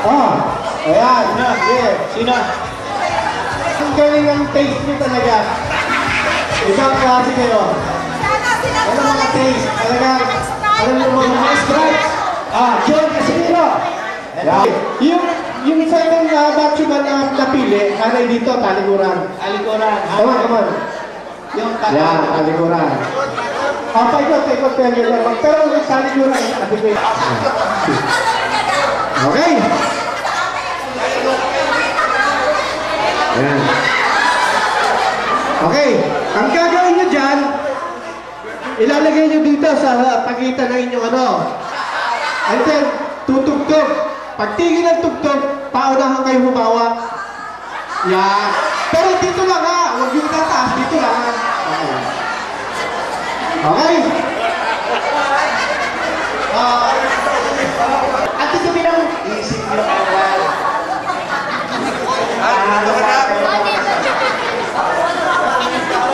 Oh, ayan. Sino? Ang galing ang taste nyo talaga. Ibang klase kayo. Ano mga taste? Talagang, alam nyo mga stripes. John Casimiro. Yung second batch na napili, ano dito, talikuran. Alikuran. Come on. Yung Yan, talikuran. Paikot lang. Pero yung talikuran, okay. Yan. Okay, ang gagawin nyo dyan, ilalagay nyo dito sa pagitan ng inyong ano. And then, tutugtog. Pagtigil ng tugtog, paunahan kayo humawa. Yan. Pero dito lang ha, huwag yung tataas, dito lang ha. Okay. at ito bilang isip nyo agad.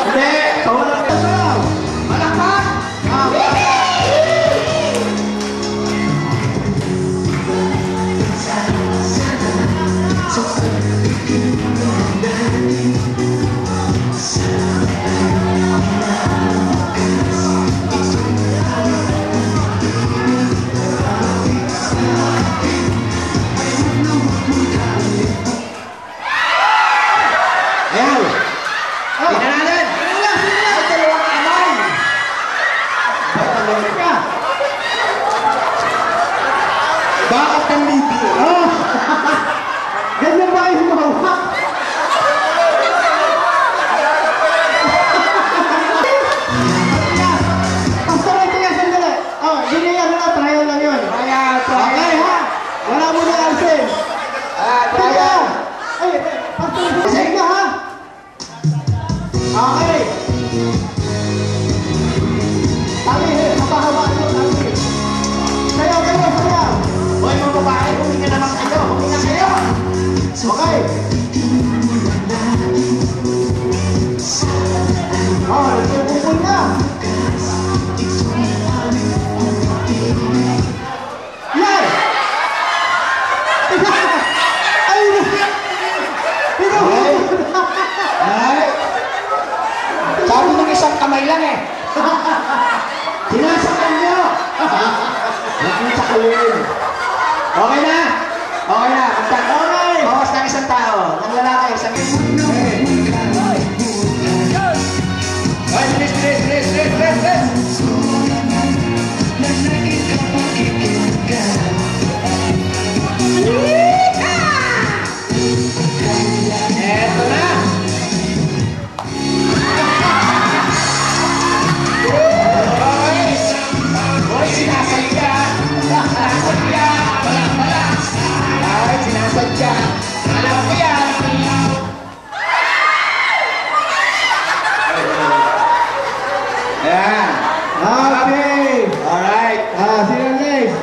Hindi, kawalan ka lang. Malakad. Bakit kang libi? Oh! Ganyan ba kayo humawak? Pastor, ito nga sandali. Oh, yun yung ano na, trial lang yun. Okay ha? Wala mo na alsin. Trial. Ay, pastor, sige na ha? Okay. Tali, mapahawaan mo, tali. Sayaw. Hoy mga babae, huminga naman kayo. Huminga kayo. Okay. Oh, nagpupul na. Yan! Ay! Sabi ng isang kamay lang eh. Sinasakan nyo! Nakisakalin. Okay na? Okay. Bawas ng isang tao. Ng lalaki, isang Hoy, bilis. Eto na. Hoy, sinasadya. Ay, sinasadya. Alam ko yan. Ayan. Okay. Alright. Sino next?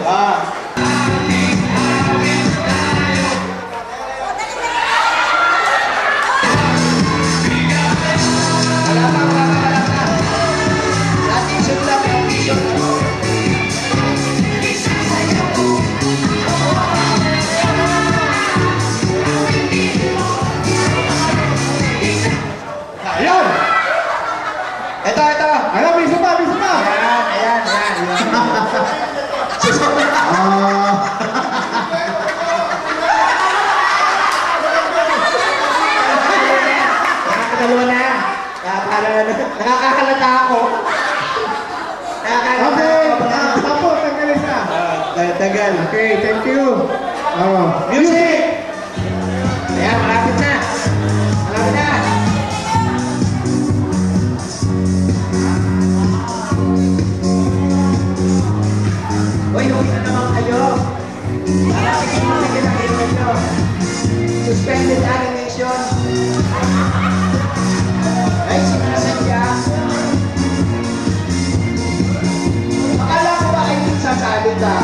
Ating sundan ang vision. Ayun! Ito. Alam, bisa pa. Ayan. Nakakadalawa na. Nakakahalata ako. Okay. Tapos, tanggalin na. Tagal. Okay, thank you. Music! Ayan, malapit na. Uy, huwag na naman kayo. Malapit na kayo. Suspended animation. Ay, sinasadya. Akala ko ba ay sasabi ka?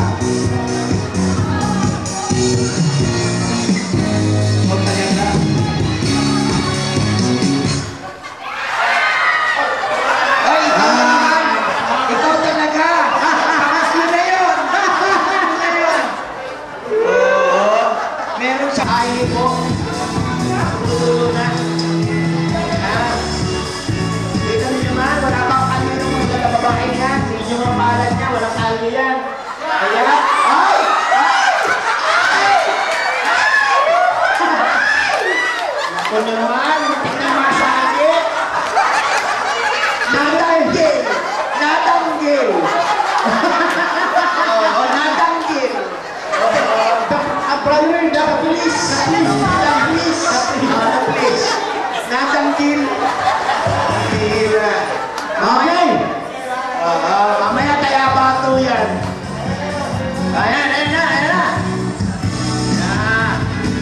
Huwag na yan na. Ay, ikaw talaga. Pangaslo na yun. Oo. Pahingi po. Tulo na. Dito nyo naman, wala pang kanino mga babae yan. Hindi nyo mga palad niya, walang kalyo yan. Kaya, ay! Ako naman, tingnan mga sakit. Natanggil! Natanggil! Oo, natanggil. Brother, dapat please. Natanggil. Hira. Okay. Mamaya tayo bato yan. Ayan na.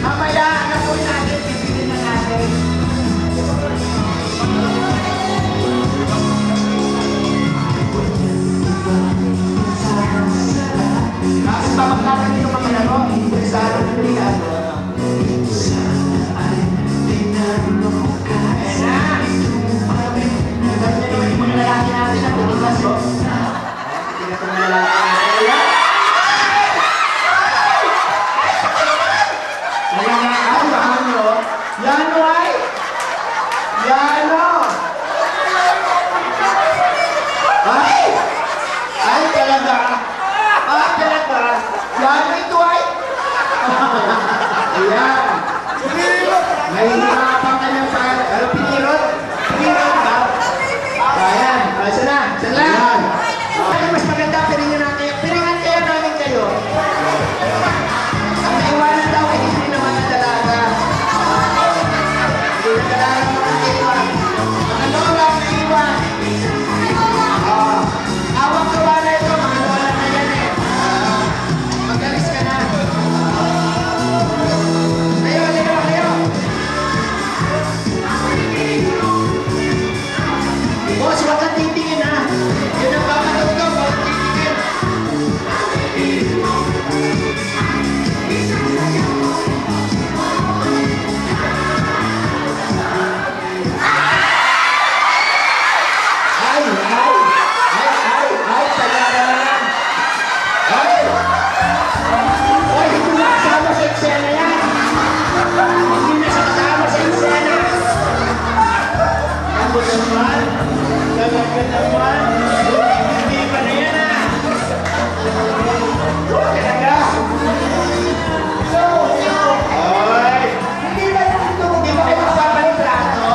Mamaya, ano po natin, pipilin na natin. Bakit ba magkakaroon dito mga laro? Sa ating pilihan. Ayan na. Ganyan naman yung mga lalaki natin na tutugas, oh. Hindi na itong mga lalaki natin. Ayan. Ayan na. Yano ay? Yano! Ay! Ay talaga! Yano ito ay? Ayan! May hirapan ka ng ano, pinirot? Pinirot ba? Ayan! Isa na! Isa lang! Ay, mas maganda, piringan kaya namin kayo. Ang naiwanan daw ay hindi naman ang dalaga. Hindi na dalaga naman naiwan. Mga lola ang naiwan. Awang gawa na ito, mga lola na yan eh. Magalis ka na. Layo. Boss, huwag kang titingin ha. Yun ang papatugtog, huwag kang titingin. Ay, talaga naman. Ay! Ay, hindi na kasama sa eksena yan. Hindi na siya kasama sa eksena. Ako naman. Talaga naman. Hindi pa na yan ah. Talaga. Ay! Hindi ba yan ito? Hindi ba kayo magpapalitrato?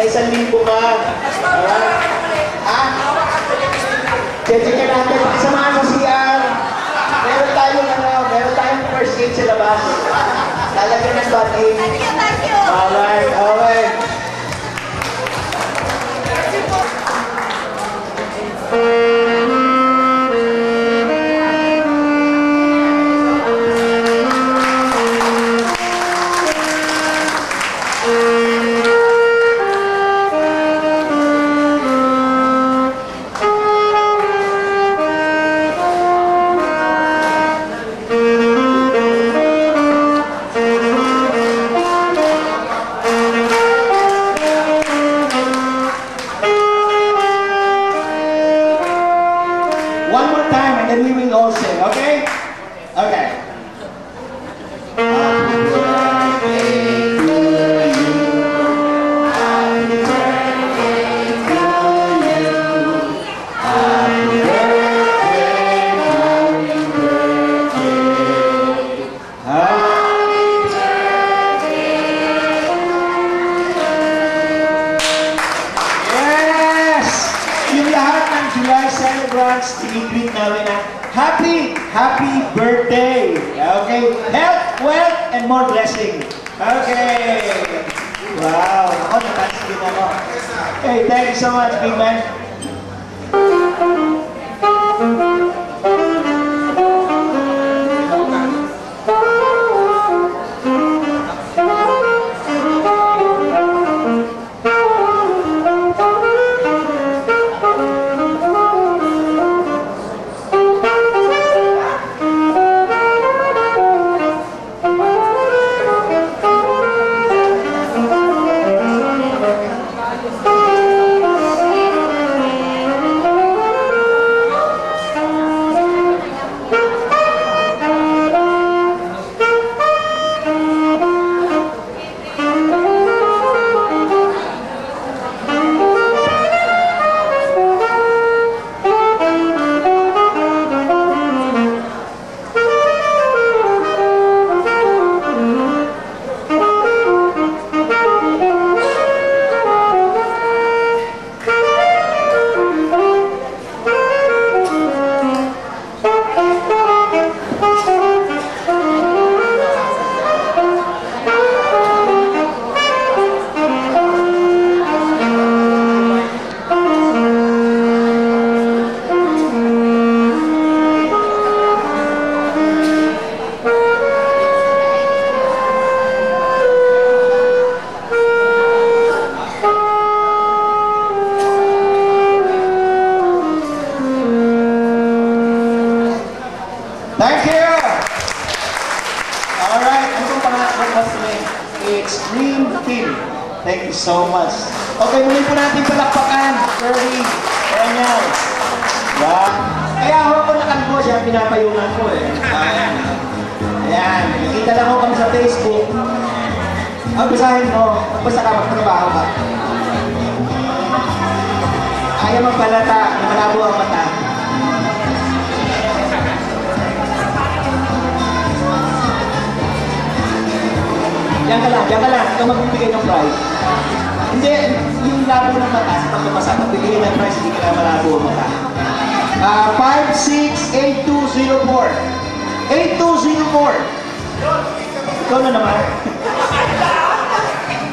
Isang libo ka. Check ka natin. Pakisamahan mo CR. Meron tayong first aid sa labas. Lalagyan ng dot aid. Thank you. Okay. One more time and then we will all sing, okay? Okay. July celebrants, i-greet namin na happy birthday. Okay? Health, wealth, and more blessing. Okay. Wow. Ako, natansin din ako. Hey, thank you so much, big man. Thank you so much. Okay, muli po natin palakpakan. Curly. Ayan. Diba? Kaya ako nakalbo siya, pinapayungan ko eh. Ayan. Ayan. Nakita lang ako kami sa Facebook. Ang basahin mo, basta ka magtrabaho ka. Ayaw magbalata, na malabo ang mata. Diyan ka lang. Ikaw magbibigay ng prize. Hindi, yung labo ng mata, sa pagpapasa, pagbibigay ng prize, hindi ka na malabo ang mata. 568204. 8204. Ikaw na naman.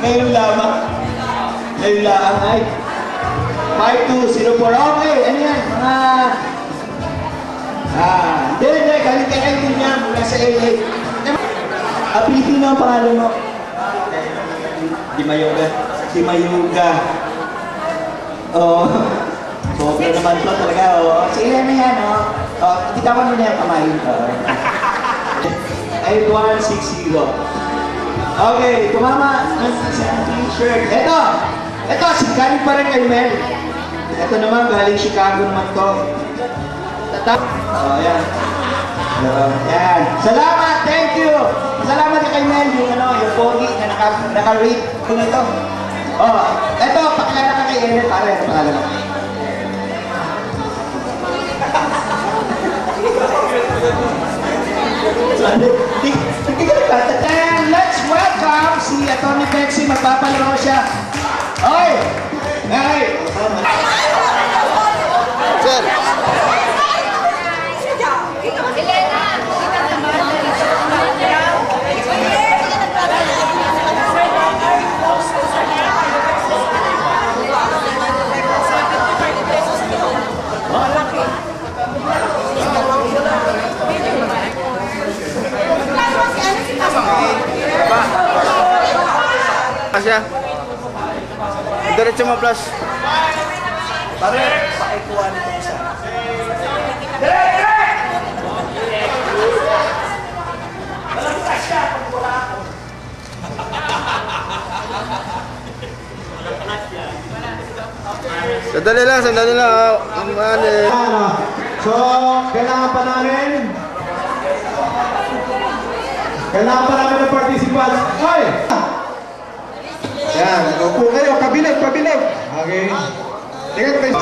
Ngayon lamang. Ngayon lamang ay 5204. Okay, ano yan? Mga... hindi. Galing ka kayo din yan mula sa AA. Pilipino ang pangalan mo. Di Mayuga. Oo. Sobra naman to talaga. Sige na yan, bitawan mo na yung kamay. 8160. Okay, tumama ang t-shirt. Ito, galing pa rin kay Mel. Ito naman, galing Chicago naman to. Ayan. Ayan. Salamat, thank you. Salamat kay Mel, yung pogi na naka-read ko nito. Ito, pakilala ka kay Ellen, para ito pangalan mo. And let's welcome si Tony Bexy, magpapalaro siya. Oy! Hey! Sir! Asya. Diretso mo plus. Pare, pakikuha nito isa. Sandali lang. So, kailangan pa namin ng participants. Hoy! Yan, upo kayo, kabilag. Okay. Tingnan kayo.